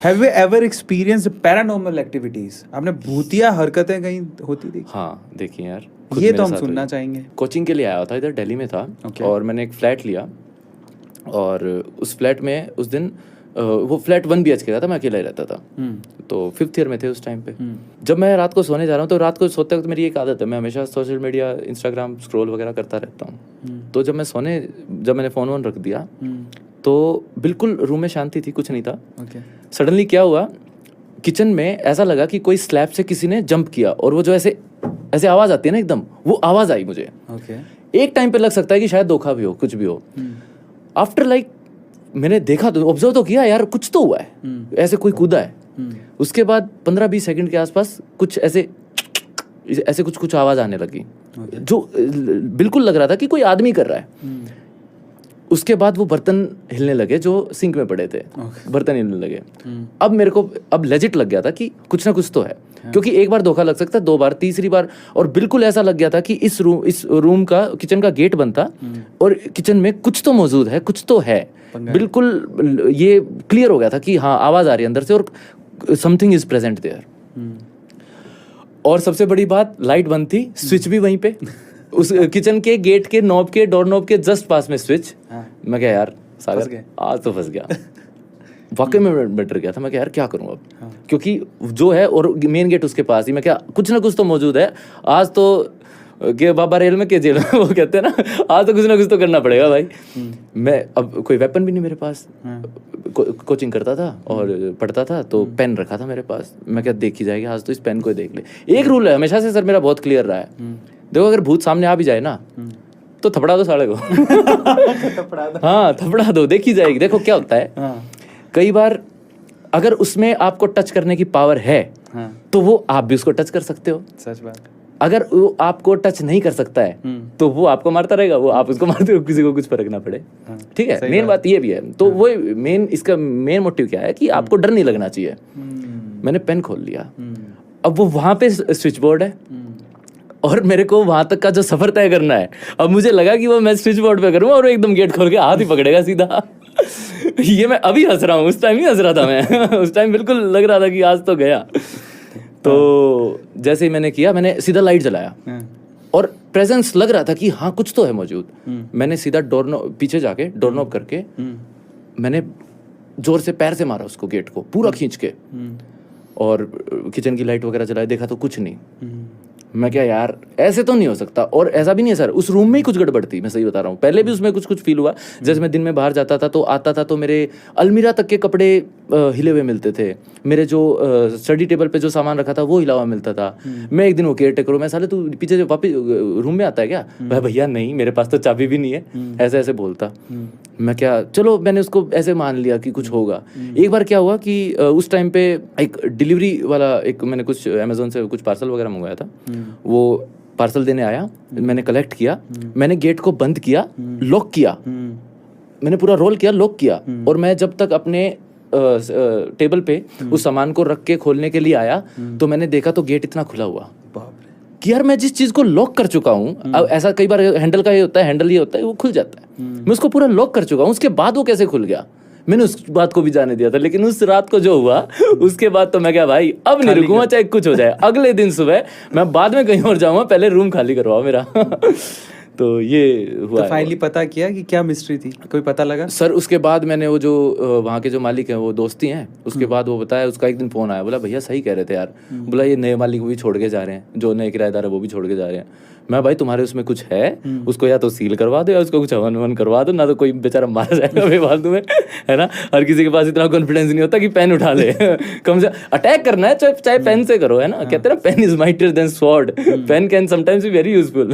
Have you ever experienced paranormal activities? आपने भूतिया हरकतें कहीं होती देखी? हाँ देखिए यार, खुद ये मेरे तो हम साथ सुनना हुई। चाहेंगे। कोचिंग के लिए आया था, इधर दिल्ली में था। Okay. और मैंने एक फ्लैट लिया और उस फ्लैट में उस दिन वो फ्लैट 1 BHK का था, मैं अकेला ही रहता था। तो 5th ईयर में थे उस टाइम पे। जब मैं रात को सोने जा रहा हूँ तो रात को सोते वक्त मेरी एक आदत है, मैं हमेशा सोशल मीडिया इंस्टाग्राम स्क्रॉल वगैरह करता रहता हूँ। तो जब मैंने फ़ोन वोन रख दिया तो बिल्कुल रूम में शांति थी, कुछ नहीं था। सडनली क्या हुआ, किचन में ऐसा लगा कि कोई स्लैब से किसी ने जंप किया और वो जो ऐसे ऐसे आवाज़ आती है ना, एकदम वो आवाज़ आई मुझे। एक टाइम पे लग सकता है कि शायद धोखा भी हो, कुछ भी हो। आफ्टर लाइक मैंने देखा तो ऑब्जर्व तो किया, यार कुछ तो हुआ है, ऐसे कोई कूदा है। उसके बाद 15-20 सेकंड के आसपास कुछ ऐसे कुछ आवाज़ आने लगी, जो बिल्कुल लग रहा था कि कोई आदमी कर रहा है। उसके बाद वो बर्तन हिलने लगे जो सिंक में पड़े थे, बर्तन हिलने लगे। अब मेरे को लेजिट लग गया था कि कुछ ना कुछ तो है, क्योंकि एक बार धोखा लग सकता है, 2 बार, तीसरी बार, और बिल्कुल ऐसा लग गया था कि इस रूम का, किचन का गेट बंद था और किचन में कुछ तो मौजूद है, कुछ तो है। बिल्कुल ये क्लियर हो गया था कि हाँ आवाज़ आ रही है अंदर से और समथिंग इज प्रेजेंट देयर। और सबसे बड़ी बात, लाइट बंद थी, स्विच भी वहीं पे उस किचन के गेट के नॉब के, डोर नॉब के जस्ट पास में स्विच। मैं क्या यार सागर, आज तो फंस गया। वाकई में डर गया था। मैं क्या यार क्या करूं अब, क्योंकि जो है और मेन गेट उसके पास ही। मैं क्या, कुछ ना कुछ तो मौजूद है आज तो, के बाबा रेल में के जेल वो कहते हैं ना, आज तो कुछ ना कुछ तो करना पड़ेगा भाई। मैं अब कोई वेपन भी नहीं मेरे पास, कोचिंग करता था और पढ़ता था, तो पेन रखा था मेरे पास। मैं क्या, देखी जाएगी आज तो, इस पेन को ही देख ले। एक रूल है हमेशा से सर मेरा, बहुत क्लियर रहा है, देखो अगर भूत सामने आ भी जाए ना तो थपड़ा दो साले को। हाँ थपड़ा दो, देखी जाएगी, देखो क्या होता है। कई बार अगर उसमें आपको टच करने की पावर है तो वो आप भी उसको टच कर सकते हो। सच बात। अगर वो आपको टच नहीं कर सकता है तो वो आपको मारता रहेगा, वो आप उसको मारते हो, किसी को कुछ फर्क ना पड़े। ठीक है, मेन बात ये भी है। तो वो इसका मेन मोटिव क्या है कि आपको डर नहीं लगना चाहिए। मैंने पेन खोल लिया, अब वो वहां पे स्विच बोर्ड है और मेरे को वहां तक का जो सफर तय करना है। अब मुझे लगा कि वो मैं स्विच बोर्ड पे करूँ और एकदम गेट खोल के हाथ ही पकड़ेगा सीधा। ये मैं अभी हंस रहा हूँ, उस टाइम ही हंस रहा था मैं। उस टाइम बिल्कुल लग रहा था कि आज तो गया। तो जैसे ही मैंने किया, मैंने सीधा लाइट जलाया और प्रेजेंस लग रहा था कि हाँ कुछ तो है मौजूद। मैंने सीधा पीछे जाके डोर नॉब करके मैंने जोर से पैर से मारा उसको, गेट को पूरा खींच के, और किचन की लाइट वगैरह जलाई, देखा तो कुछ नहीं। मैं क्या यार ऐसे तो नहीं हो सकता। और ऐसा भी नहीं है सर, उस रूम में ही कुछ गड़बड़ थी, मैं सही बता रहा हूँ। पहले भी उसमें कुछ फील हुआ। जैसे मैं दिन में बाहर जाता था तो आता था तो मेरे अलमीरा तक के कपड़े हिले हुए मिलते थे, मेरे जो स्टडी टेबल पे जो सामान रखा था वो हिला हुआ मिलता था। मैं एक दिन वो केयर टेकर हूँ, मैं साले तू पीछे वापस रूम में आता है क्या? भाई भैया नहीं, मेरे पास तो चाबी भी नहीं है, ऐसे ऐसे बोलता। मैं क्या, चलो मैंने उसको ऐसे मान लिया कि कुछ होगा। एक बार क्या हुआ कि उस टाइम पे एक डिलीवरी वाला, एक मैंने कुछ अमेजोन से कुछ पार्सल वगैरह मंगवाया था, वो पार्सल देने आया। मैंने कलेक्ट किया, मैंने गेट को बंद किया, लॉक किया, मैंने पूरा रोल किया, लॉक किया, और मैं जब तक अपने टेबल पे उस सामान को रख के खोलने के लिए आया तो मैंने देखा तो गेट इतना खुला हुआ कि यार मैं जिस चीज को लॉक कर चुका हूँ, अब ऐसा कई बार हैंडल का ये होता है, हैंडल ये होता है वो खुल जाता है, मैं उसको पूरा लॉक कर चुका हूँ, उसके बाद वो कैसे खुल गया? मैंने उस बात को भी जाने दिया था। लेकिन उस रात को जो हुआ उसके बाद तो मैं क्या भाई, अब नहीं रुकूंगा चाहे कुछ हो जाए। अगले दिन सुबह मैं बाद में कहीं और जाऊंगा, पहले रूम खाली करवाओ मेरा। तो ये हुआ। तो फाइनली पता किया कि क्या मिस्ट्री थी, कोई पता लगा? सर उसके बाद मैंने वो जो वहाँ के जो मालिक हैं वो दोस्ती हैं, उसके बाद वो बताया, उसका एक दिन फोन आया, बोला भैया सही कह रहे थे यार, बोला ये नए मालिक भी छोड़ के जा रहे हैं, जो नए किराएदार है वो भी छोड़ के जा रहे हैं। मैं भाई तुम्हारे उसमें कुछ है, उसको या तो सील करवा दो या उसको कुछ हवन ववन करवा दो, ना तो कोई बेचारा मारा जाएगा बेफालतू में, है ना। हर किसी के पास इतना कॉन्फिडेंस नहीं होता कि पेन उठा ले। कम से अटैक करना है चाहे पेन से करो, है ना। कहते हैं ना, pen is mightier than sword, pen can sometimes be very useful.